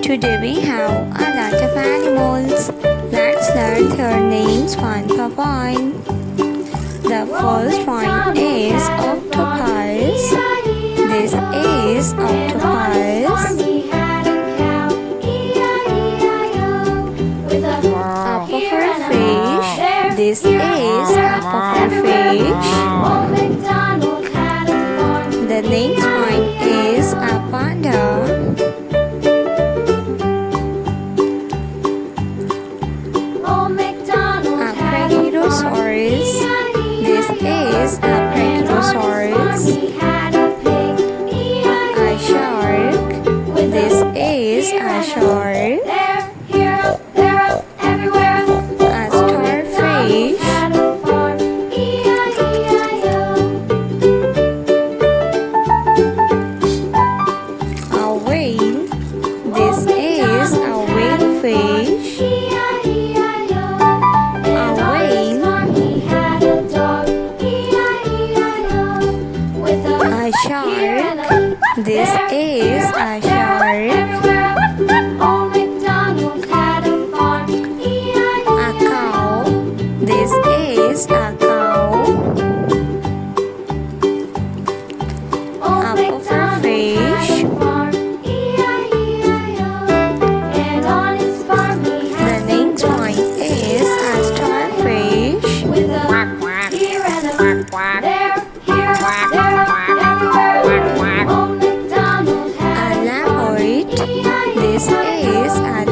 Today we have a lot of animals. Let's learn their names one by one. The first one is octopus. This is octopus. A pufferfish. This is a pufferfish. The next one is a panda. Dinosaurs. This is a Dinosaurs. A shark. This is a shark. A starfish. A whale. This is a whalefish. A shark. This is a shark. A cow. This is a cow. A pufferfish. The next one is a starfish. This is a